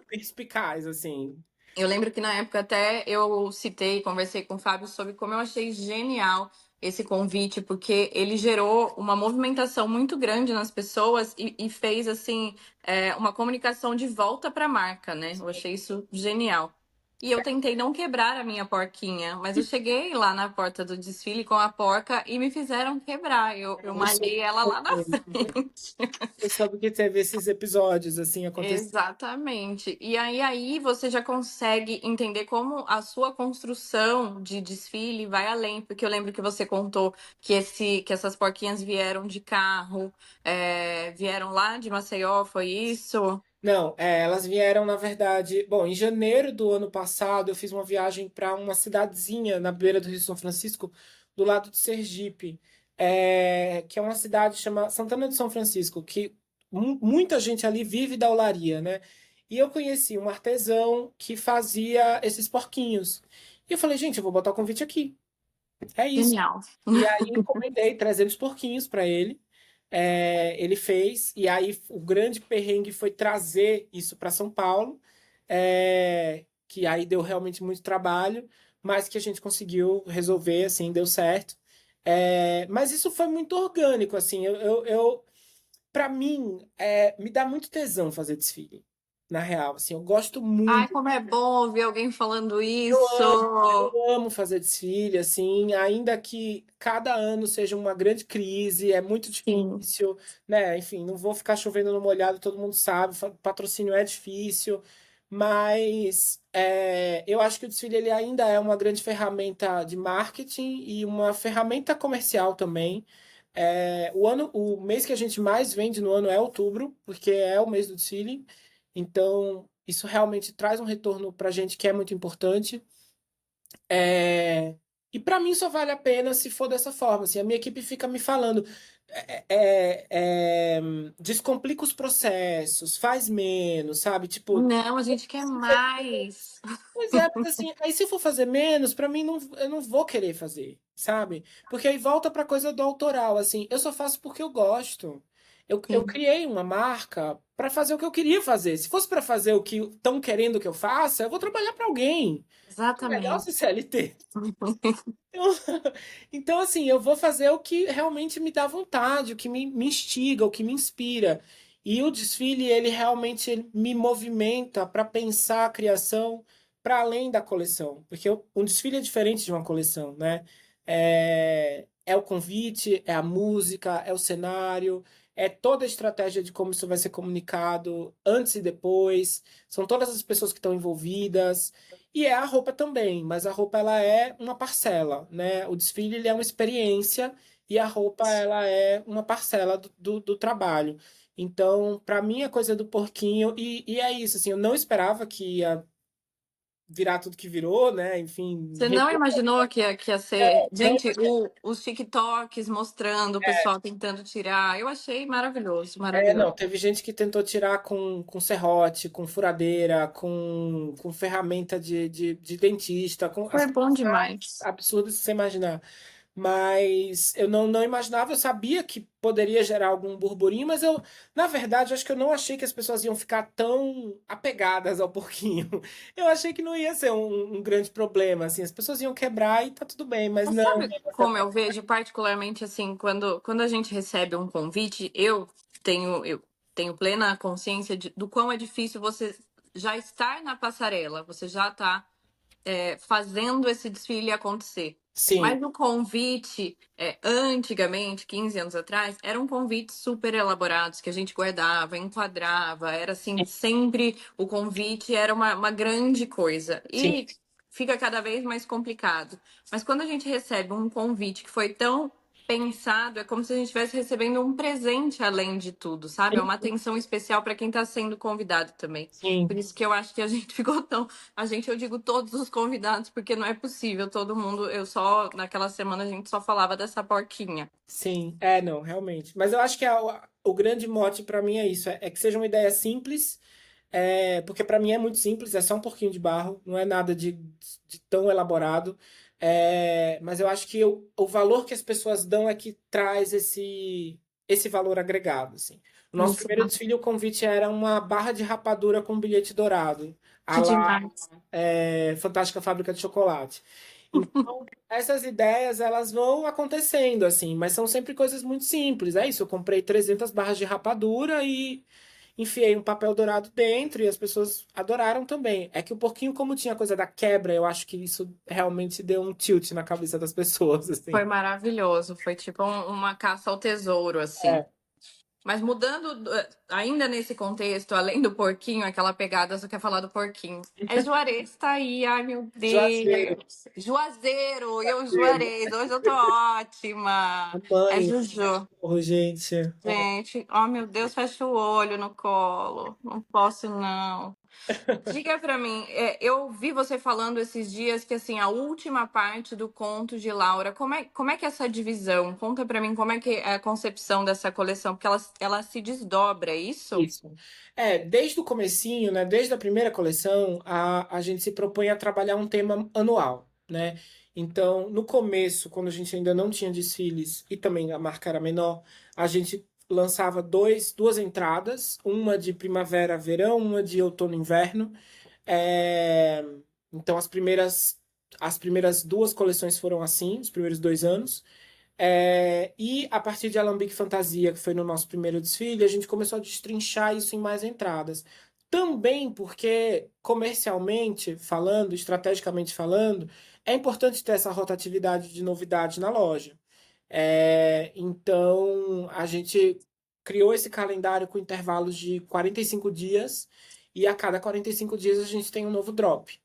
perspicaz, assim. Eu lembro que na época até eu citei, conversei com o Fábio sobre como eu achei genial esse convite, porque ele gerou uma movimentação muito grande nas pessoas e fez assim uma comunicação de volta para a marca, né? Eu achei isso genial. E eu tentei não quebrar a minha porquinha, mas eu cheguei lá na porta do desfile com a porca e me fizeram quebrar. Eu Eu soube, malhei ela lá na frente. eu soube que teve esses episódios, assim, acontecendo. Exatamente. E aí você já consegue entender como a sua construção de desfile vai além, porque eu lembro que você contou que essas porquinhas vieram de carro, vieram lá de Maceió, foi isso? Não, elas vieram, na verdade. Bom, em janeiro do ano passado, eu fiz uma viagem para uma cidadezinha na beira do Rio São Francisco, do lado de Sergipe, que é uma cidade chamada Santana de São Francisco, que muita gente ali vive da olaria, né? E eu conheci um artesão que fazia esses porquinhos. E eu falei, gente, eu vou botar o convite aqui. É isso. Genial. E aí encomendei 300 porquinhos para ele. Ele fez, e aí o grande perrengue foi trazer isso para São Paulo, que aí deu realmente muito trabalho, mas que a gente conseguiu resolver, assim, deu certo. Mas isso foi muito orgânico, assim, para mim, me dá muito tesão fazer desfile, na real, assim, eu gosto Ai, muito. como é bom ouvir alguém falando Eu isso. amo, eu amo fazer desfile, assim, ainda que cada ano seja uma grande crise, é muito Sim. difícil, né? Enfim, não vou ficar chovendo no molhado, todo mundo sabe, patrocínio é difícil, mas eu acho que o desfile ele ainda é uma grande ferramenta de marketing e uma ferramenta comercial também. O mês que a gente mais vende no ano é outubro, porque é o mês do desfile, então isso realmente traz um retorno para a gente que é muito importante. É, E para mim só vale a pena se for dessa forma. Assim, a minha equipe fica me falando, descomplica os processos, faz menos, sabe? Tipo, Não, a gente quer mais. pois é, mas assim, aí se eu for fazer menos, para mim não, eu não vou querer fazer, sabe? Porque aí volta pra coisa do autoral, assim, eu só faço porque eu gosto. Eu Sim, criei uma marca para fazer o que eu queria fazer. Se fosse para fazer o que estão querendo que eu faça, eu vou trabalhar para alguém. É melhor ser exatamente. CLT. Então, então, assim, eu vou fazer o que realmente me dá vontade, o que me instiga, o que me inspira. E o desfile, ele realmente me movimenta para pensar a criação para além da coleção. Porque um desfile é diferente de uma coleção, né? É o convite, é a música, é o cenário, é toda a estratégia de como isso vai ser comunicado antes e depois, são todas as pessoas que estão envolvidas, e é a roupa também, mas a roupa ela é uma parcela, né? O desfile ele é uma experiência e a roupa ela é uma parcela do trabalho. Então, para mim, a coisa do porquinho, e é isso, assim, eu não esperava que ia virar tudo que virou, né? Enfim, Você não imaginou que ia ser. não, Gente, os TikToks mostrando o pessoal tentando tirar. Eu achei maravilhoso, não, maravilhoso. teve gente que tentou tirar com serrote, com furadeira, com ferramenta de dentista, com Foi assim, bom demais. absurdo se você imaginar. Mas eu não imaginava, eu sabia que poderia gerar algum burburinho, mas eu, na verdade, acho que eu não achei que as pessoas iam ficar tão apegadas ao porquinho. Eu achei que não ia ser um grande problema, assim, as pessoas iam quebrar e tá tudo bem, mas Mas não. sabe como eu vejo, particularmente assim, quando a gente recebe um convite, eu tenho plena consciência do quão é difícil você já estar na passarela, você já está fazendo esse desfile acontecer. Sim, Mas o convite, antigamente, 15 anos atrás, eram convites super elaborados que a gente guardava, enquadrava, era assim, sempre o convite era uma grande coisa. sim, E fica cada vez mais complicado. Mas quando a gente recebe um convite que foi tão pensado, é como se a gente estivesse recebendo um presente além de tudo, sabe? É uma atenção especial para quem está sendo convidado também. Por sim. isso que eu acho que a gente ficou tão. A gente, eu digo todos os convidados, porque não é possível, todo mundo. Naquela semana, a gente só falava dessa porquinha. Sim, não, realmente. Mas eu acho que o grande mote pra mim é isso, é que seja uma ideia simples, porque pra mim é muito simples, é só um pouquinho de barro, não é nada de tão elaborado. Mas eu acho que o valor que as pessoas dão é que traz esse valor agregado, assim. O nosso Isso, primeiro desfile, o convite era uma barra de rapadura com bilhete dourado, a que lá demais. Fantástica Fábrica de Chocolate. Então, essas ideias, elas vão acontecendo, assim, mas são sempre coisas muito simples. É isso, eu comprei 300 barras de rapadura e enfiei um papel dourado dentro e as pessoas adoraram também. É que o porquinho, como tinha a coisa da quebra, eu acho que isso realmente deu um tilt na cabeça das pessoas, Foi assim. maravilhoso. Foi tipo uma caça ao tesouro, assim. É, Mas mudando, ainda nesse contexto, além do porquinho, aquela pegada, só quer falar do porquinho. É Juarez tá aí, ai meu Juazeiro, Deus. Juazeiro, eu Juarez, hoje eu tô ótima. a É mãe, Juju. cachorro, gente. Gente, oh meu Deus, fecha o olho no colo. Não posso, não. Diga pra mim, eu vi você falando esses dias que assim, a última parte do conto de Laura, como é que é essa divisão? Conta pra mim como é que é a concepção dessa coleção, porque ela se desdobra, é isso? Isso. Desde o comecinho, né, desde a primeira coleção, a gente se propõe a trabalhar um tema anual, né? Então, no começo, quando a gente ainda não tinha desfiles e também a marca era menor, a gente lançava duas entradas, uma de primavera-verão, uma de outono-inverno. É, Então, as primeiras duas coleções foram assim, os primeiros 2 anos. E a partir de Alambique Fantasia, que foi no nosso primeiro desfile, a gente começou a destrinchar isso em mais entradas. Também porque, comercialmente falando, estrategicamente falando, é importante ter essa rotatividade de novidade na loja. Então, a gente criou esse calendário com intervalos de 45 dias, e a cada 45 dias a gente tem um novo drop.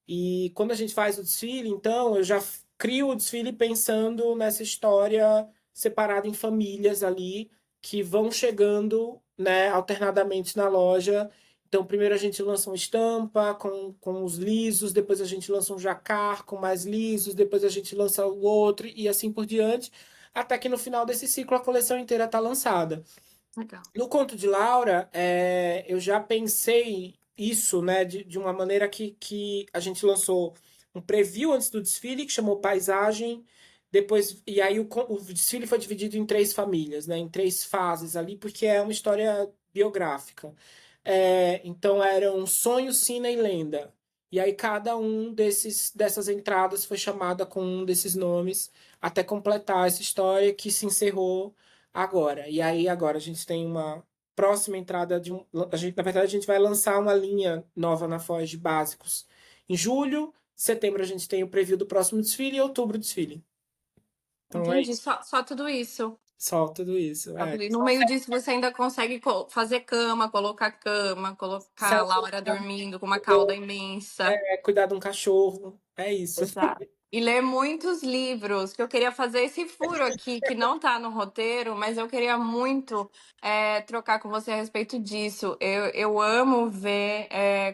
E quando a gente faz o desfile, então, eu já crio o desfile pensando nessa história separada em famílias ali que vão chegando, né, alternadamente na loja. Então, primeiro a gente lança uma estampa com os lisos, depois a gente lança um jacar com mais lisos, depois a gente lança o outro e assim por diante, até que no final desse ciclo a coleção inteira está lançada. Legal. No Conto de Laura, eu já pensei isso, né, de uma maneira que a gente lançou um preview antes do desfile, que chamou Paisagem, depois, e aí o desfile foi dividido em 3 famílias, né, em 3 fases ali, porque é uma história biográfica. Então eram Sonho, Sina e Lenda. E aí cada um dessas entradas foi chamada com um desses nomes até completar essa história que se encerrou agora. E aí agora a gente tem uma próxima entrada na verdade a gente vai lançar uma linha nova na Foz de básicos. Em julho, setembro a gente tem o preview do próximo desfile e outubro o desfile. Então é Entendi, isso. só tudo isso. Só tudo isso. E no meio disso você ainda consegue fazer cama, colocar a Laura dormindo com uma cauda imensa. Cuidar de um cachorro. É isso. Exato. E ler muitos livros, que eu queria fazer esse furo aqui, que não tá no roteiro, mas eu queria muito trocar com você a respeito disso. Eu amo ver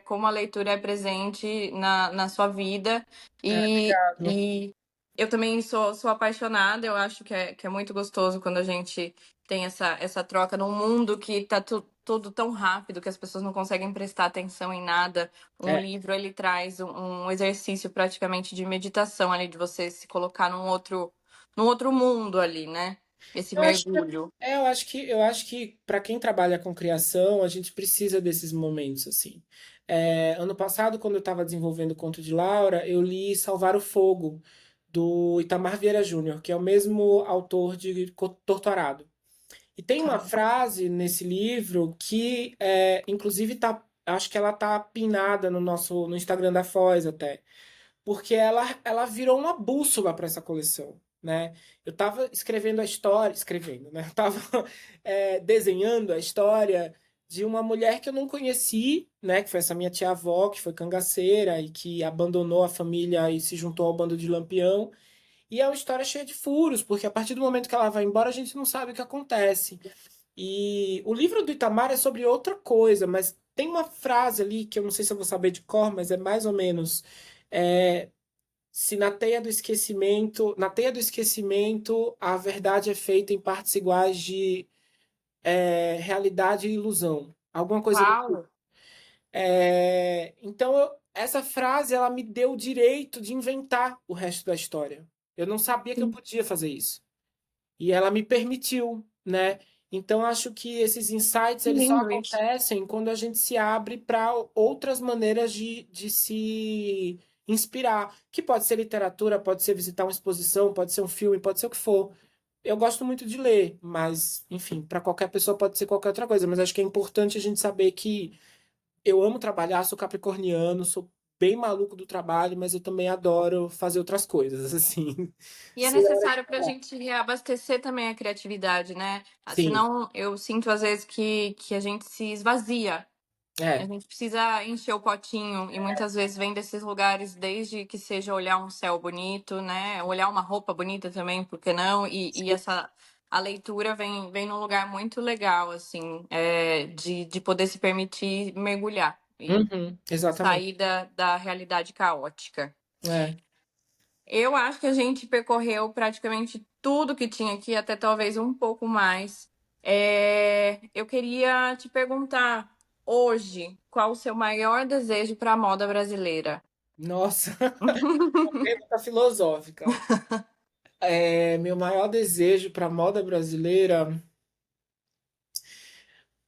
como a leitura é presente na sua vida Obrigado. e eu também sou apaixonada, eu acho que é muito gostoso quando a gente tem essa troca num mundo que tá tudo tão rápido que as pessoas não conseguem prestar atenção em nada. Um É. livro, ele traz um exercício praticamente de meditação ali, de você se colocar num outro mundo ali, né? Esse Eu acho que, mergulho. eu acho que para quem trabalha com criação, a gente precisa desses momentos assim. Ano passado, quando eu estava desenvolvendo o Conto de Laura, eu li Salvar o Fogo, do Itamar Vieira Júnior, que é o mesmo autor de Torturado. E tem uma Tá. frase nesse livro que, inclusive, acho que ela tá pinada no Instagram da Foz até, porque ela virou uma bússola para essa coleção, né? Eu estava escrevendo a história, escrevendo, né? Eu tava desenhando a história de uma mulher que eu não conheci, né? Que foi essa minha tia-avó, que foi cangaceira e que abandonou a família e se juntou ao bando de Lampião. E é uma história cheia de furos, porque a partir do momento que ela vai embora, a gente não sabe o que acontece. E o livro do Itamar é sobre outra coisa, mas tem uma frase ali que eu não sei se eu vou saber de cor, mas é mais ou menos. é, Se na teia do esquecimento, a verdade é feita em partes iguais de realidade e ilusão. Alguma coisa do tipo. Uau! Então, essa frase ela me deu o direito de inventar o resto da história. Eu não sabia que eu Sim. podia fazer isso. E ela me permitiu, né? Então, acho que esses insights Que eles só lindo isso. acontecem quando a gente se abre para outras maneiras de se inspirar. Que pode ser literatura, pode ser visitar uma exposição, pode ser um filme, pode ser o que for. Eu gosto muito de ler, mas, enfim, para qualquer pessoa pode ser qualquer outra coisa. Mas acho que é importante a gente saber que eu amo trabalhar, sou capricorniano, sou bem maluco do trabalho, mas eu também adoro fazer outras coisas, assim. E é Sei a hora necessário que para a gente reabastecer também a criatividade, né? Sim, Senão eu sinto às vezes que a gente se esvazia. A é. gente precisa encher o potinho e muitas vezes vem desses lugares, desde que seja olhar um céu bonito, né? Olhar uma roupa bonita também, por que não? E a leitura vem num lugar muito legal, assim, de poder se permitir mergulhar e Uhum, exatamente. sair da realidade caótica. É. Eu acho que a gente percorreu praticamente tudo que tinha aqui, até talvez um pouco mais. Eu queria te perguntar hoje, qual o seu maior desejo para a moda brasileira? Nossa, pergunta filosófica. Meu maior desejo para a moda brasileira.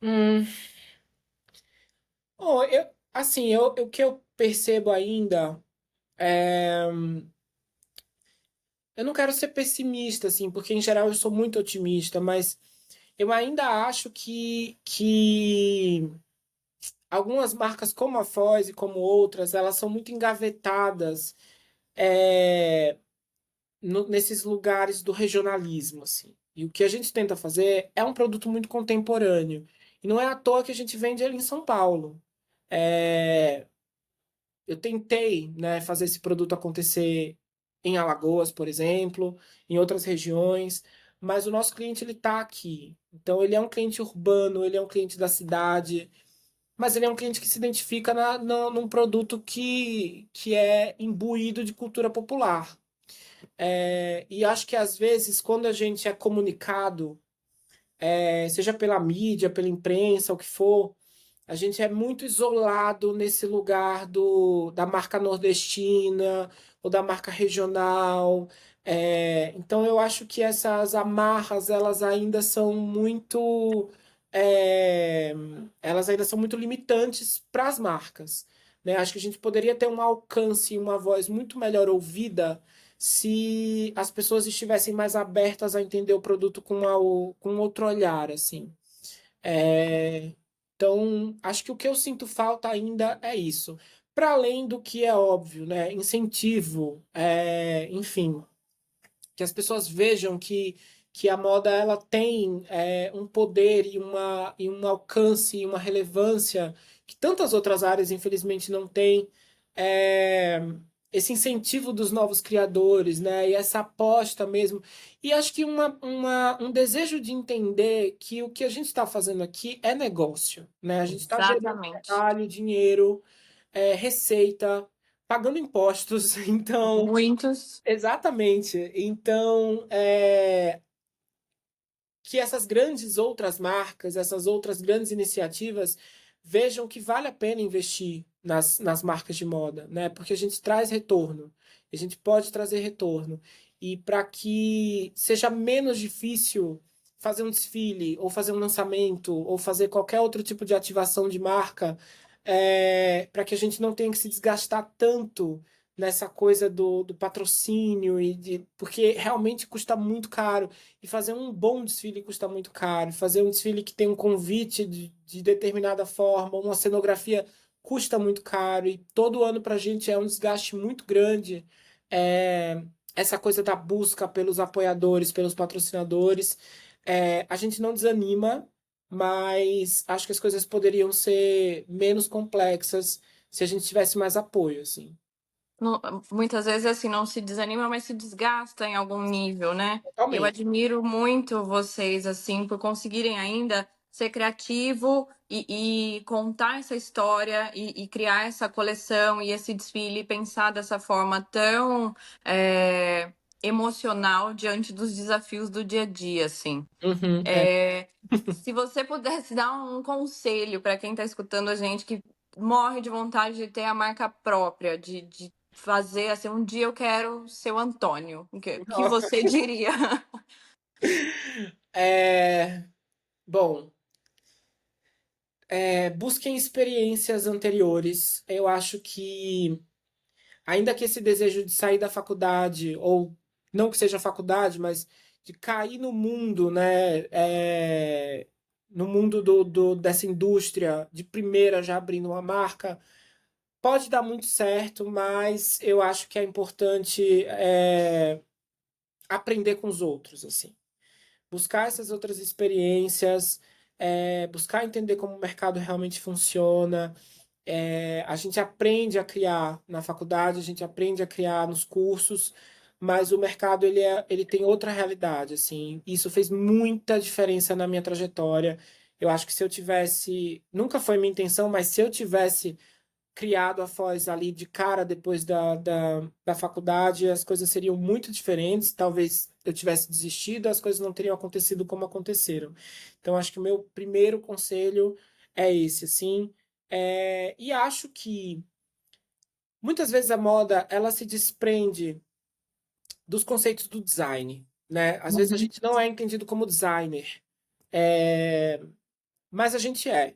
Hum, bom, assim, o que eu percebo ainda é, eu não quero ser pessimista, assim, porque em geral eu sou muito otimista, mas eu ainda acho que algumas marcas como a Foz e como outras, elas são muito engavetadas é, nesses lugares do regionalismo, assim. E o que a gente tenta fazer é um produto muito contemporâneo. E não é à toa que a gente vende ele em São Paulo. É, eu tentei, né, fazer esse produto acontecer em Alagoas, por exemplo, em outras regiões, mas o nosso cliente ele está aqui. Então ele é um cliente urbano, ele é um cliente da cidade, mas ele é um cliente que se identifica num produto que é imbuído de cultura popular. E acho que às vezes, quando a gente é comunicado, seja pela mídia, pela imprensa, o que for, a gente é muito isolado nesse lugar da marca nordestina ou da marca regional. Então eu acho que essas amarras, é, elas ainda são muito limitantes para as marcas, né? Acho que a gente poderia ter um alcance e uma voz muito melhor ouvida se as pessoas estivessem mais abertas a entender o produto com outro olhar, assim. É, então, acho que o que eu sinto falta ainda é isso. Para além do que é óbvio, né? Incentivo, enfim, que as pessoas vejam que a moda ela tem um poder e um alcance e uma relevância que tantas outras áreas, infelizmente, não têm. É, esse incentivo dos novos criadores, né? E essa aposta mesmo. E acho que um desejo de entender que o que a gente está fazendo aqui é negócio, né? A gente está gerando Exatamente. trabalho, dinheiro, receita, pagando impostos. Então, Muitos. exatamente. Então, que essas grandes outras marcas, essas outras grandes iniciativas vejam que vale a pena investir nas marcas de moda, né? Porque a gente traz retorno, a gente pode trazer retorno. E para que seja menos difícil fazer um desfile, ou fazer um lançamento, ou fazer qualquer outro tipo de ativação de marca, para que a gente não tenha que se desgastar tanto nessa coisa do patrocínio, porque realmente custa muito caro. E fazer um bom desfile custa muito caro. Fazer um desfile que tem um convite de determinada forma, uma cenografia custa muito caro. E todo ano para a gente é um desgaste muito grande. É, essa coisa da busca pelos apoiadores, pelos patrocinadores. A gente não desanima, mas acho que as coisas poderiam ser menos complexas se a gente tivesse mais apoio, assim. Muitas vezes assim não se desanima, mas se desgasta em algum nível, né? Eu Totalmente. admiro muito vocês assim por conseguirem ainda ser criativo e contar essa história e criar essa coleção e esse desfile, e pensar dessa forma tão emocional diante dos desafios do dia a dia, assim. Uhum, Se você pudesse dar um conselho para quem está escutando a gente que morre de vontade de ter a marca própria, de fazer assim, um dia eu quero ser o Antônio, o que você diria? É, bom, busquem experiências anteriores. Eu acho que, ainda que esse desejo de sair da faculdade, ou não que seja faculdade, mas de cair no mundo, né? No mundo dessa indústria, de primeira já abrindo uma marca, pode dar muito certo, mas eu acho que é importante aprender com os outros, assim. Buscar essas outras experiências, buscar entender como o mercado realmente funciona. A gente aprende a criar na faculdade, a gente aprende a criar nos cursos, mas o mercado ele tem outra realidade, assim. Isso fez muita diferença na minha trajetória. Eu acho que se eu tivesse, nunca foi minha intenção, mas se eu tivesse criado a Foz ali de cara depois da faculdade, as coisas seriam muito diferentes. Talvez eu tivesse desistido, as coisas não teriam acontecido como aconteceram. Então, acho que o meu primeiro conselho é esse, assim. E acho que muitas vezes a moda ela se desprende dos conceitos do design, né? Às vezes a Uhum. gente não é entendido como designer, é, mas a gente é.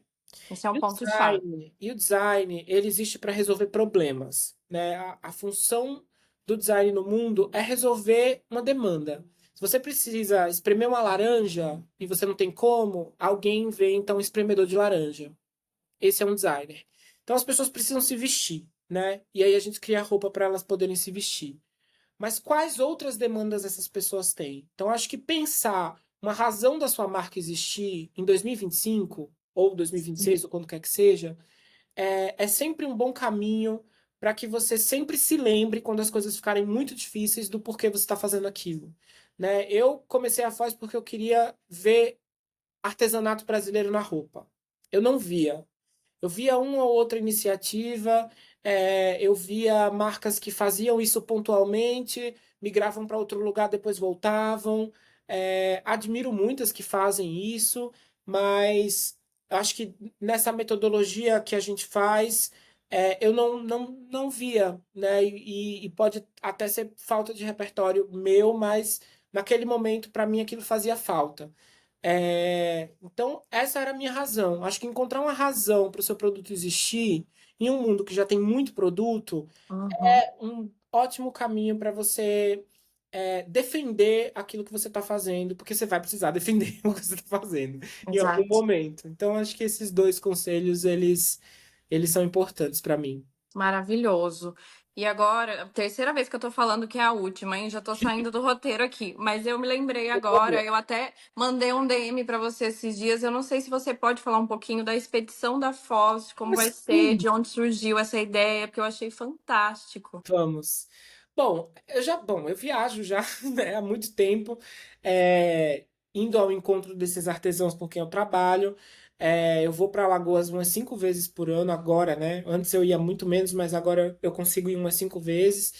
Esse é um ponto-chave. E o design, ele existe para resolver problemas, né? A função do design no mundo é resolver uma demanda. Se você precisa espremer uma laranja e você não tem como, alguém inventa um espremedor de laranja. Esse é um designer. Então as pessoas precisam se vestir, né? E aí a gente cria roupa para elas poderem se vestir. Mas quais outras demandas essas pessoas têm? Então, acho que pensar uma razão da sua marca existir em 2025, ou 2026, ou quando quer que seja, é sempre um bom caminho para que você sempre se lembre, quando as coisas ficarem muito difíceis, do porquê você está fazendo aquilo. Né? Eu comecei a Foz porque eu queria ver artesanato brasileiro na roupa. Eu não via. Eu via uma ou outra iniciativa, eu via marcas que faziam isso pontualmente, migravam para outro lugar, depois voltavam. Admiro muitas que fazem isso, mas acho que nessa metodologia que a gente faz, eu não via, né? E pode até ser falta de repertório meu, mas naquele momento, para mim, aquilo fazia falta. Então, essa era a minha razão. Acho que encontrar uma razão para o seu produto existir em um mundo que já tem muito produto Uhum. é um ótimo caminho para você defender aquilo que você está fazendo, porque você vai precisar defender o que você está fazendo em algum Exato. momento. Então, acho que esses dois conselhos, eles são importantes para mim. Maravilhoso. E agora, a terceira vez que eu tô falando que é a última, hein? Já tô saindo do roteiro aqui. Mas eu me lembrei agora, eu até mandei um DM pra você esses dias. Eu não sei se você pode falar um pouquinho da expedição da Foz, de como vai ser, Assim, de onde surgiu essa ideia, porque eu achei fantástico. vamos. Bom, eu viajo já, né, há muito tempo, indo ao encontro desses artesãos com quem eu trabalho. Eu vou para Alagoas umas 5 vezes por ano agora, né? Antes eu ia muito menos, mas agora eu consigo ir umas 5 vezes.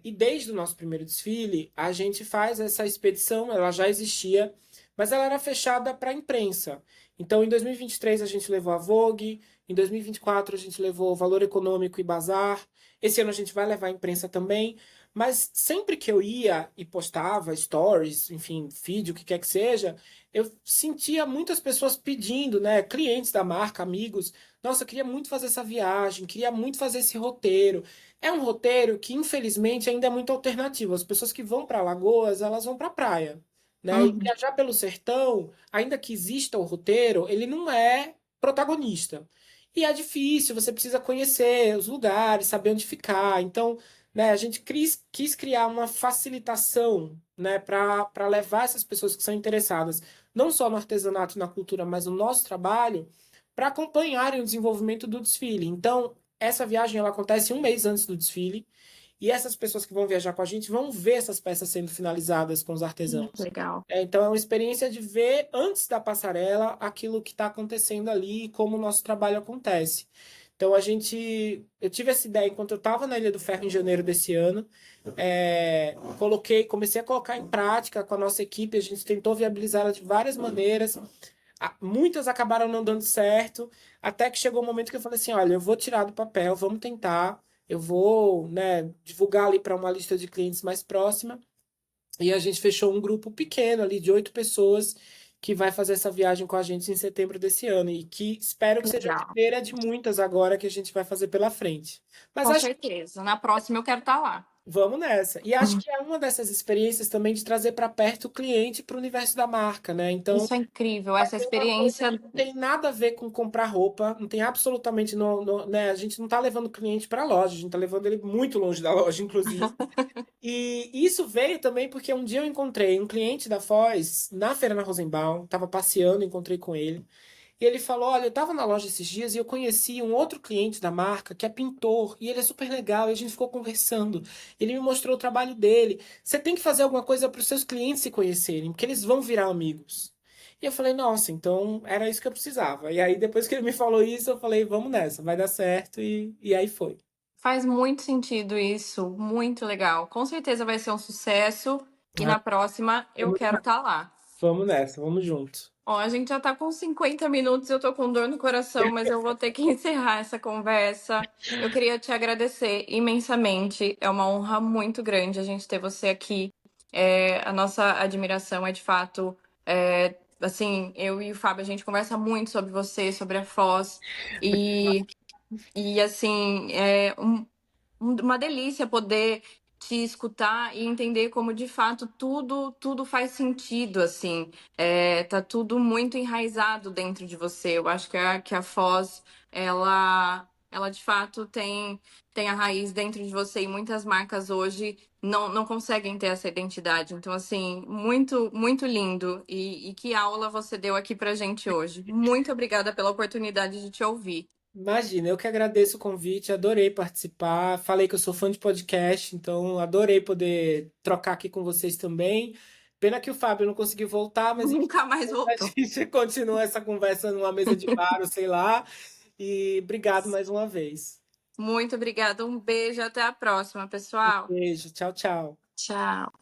E desde o nosso primeiro desfile, a gente faz essa expedição, ela já existia, mas ela era fechada para a imprensa. Então, em 2023 a gente levou a Vogue, em 2024 a gente levou Valor Econômico e Bazar. Esse ano a gente vai levar a imprensa também, mas sempre que eu ia e postava stories, enfim, feed, o que quer que seja, eu sentia muitas pessoas pedindo, né, clientes da marca, amigos, nossa, eu queria muito fazer essa viagem, queria muito fazer esse roteiro. É um roteiro que, infelizmente, ainda é muito alternativo. As pessoas que vão para Alagoas, elas vão para a praia, né? E Uhum. viajar pelo sertão, ainda que exista o roteiro, ele não é protagonista. E é difícil, você precisa conhecer os lugares, saber onde ficar. Então, né, a gente quis criar uma facilitação, né, para levar essas pessoas que são interessadas não só no artesanato e na cultura, mas no nosso trabalho, para acompanharem o desenvolvimento do desfile. Então, essa viagem ela acontece um mês antes do desfile, e essas pessoas que vão viajar com a gente vão ver essas peças sendo finalizadas com os artesãos. Legal. Então, é uma experiência de ver antes da passarela aquilo que está acontecendo ali e como o nosso trabalho acontece. Então, eu tive essa ideia enquanto eu estava na Ilha do Ferro em janeiro desse ano. Comecei a colocar em prática com a nossa equipe. A gente tentou viabilizar ela de várias maneiras. Muitas acabaram não dando certo, até que chegou o um momento que eu falei assim, olha, eu vou tirar do papel, vamos tentar, eu vou, né, divulgar ali para uma lista de clientes mais próxima, e a gente fechou um grupo pequeno ali de 8 pessoas que vai fazer essa viagem com a gente em setembro desse ano, e que espero que seja a Legal. primeira de muitas agora que a gente vai fazer pela frente. Mas Com acho. certeza. Na próxima eu quero estar lá. Vamos nessa. E acho que é uma dessas experiências também de trazer para perto o cliente para o universo da marca, né? Então, Isso é incrível, vai essa ser uma coisa experiência. que não tem nada a ver com comprar roupa, não tem absolutamente, né? A gente não está levando o cliente para a loja, a gente está levando ele muito longe da loja, inclusive. E isso veio também porque um dia eu encontrei um cliente da Foz na Feira na Rosenbaum, estava passeando, encontrei com ele. E ele falou: Olha, eu estava na loja esses dias e eu conheci um outro cliente da marca que é pintor e ele é super legal. E a gente ficou conversando. Ele me mostrou o trabalho dele. Você tem que fazer alguma coisa para os seus clientes se conhecerem, porque eles vão virar amigos. E eu falei: Nossa, então era isso que eu precisava. E aí, depois que ele me falou isso, eu falei: Vamos nessa, vai dar certo. E aí foi. Faz muito sentido isso, muito legal. Com certeza vai ser um sucesso e Ah, na próxima eu vamos quero estar lá. vamos nessa, vamos junto. Ó, a gente já tá com 50 minutos, eu tô com dor no coração, mas eu vou ter que encerrar essa conversa. Eu queria te agradecer imensamente. É uma honra muito grande a gente ter você aqui. A nossa admiração é de fato, assim, eu e o Fábio, a gente conversa muito sobre você, sobre a Foz. E assim, uma delícia poder te escutar e entender como de fato tudo faz sentido, assim. Tá tudo muito enraizado dentro de você. Eu acho que a Foz, ela de fato tem a raiz dentro de você e muitas marcas hoje não conseguem ter essa identidade. Então, assim, muito, muito lindo. E que aula você deu aqui pra gente hoje. Muito obrigada pela oportunidade de te ouvir. Imagina, eu que agradeço o convite, adorei participar. Falei que eu sou fã de podcast, então adorei poder trocar aqui com vocês também. Pena que o Fábio não conseguiu voltar, mas enfim, Nunca mais a voltou. gente continua essa conversa numa mesa de bar, ou sei lá. E obrigado mais uma vez. Muito obrigada. Um beijo. Até a próxima, pessoal. Beijo, tchau, tchau. Tchau.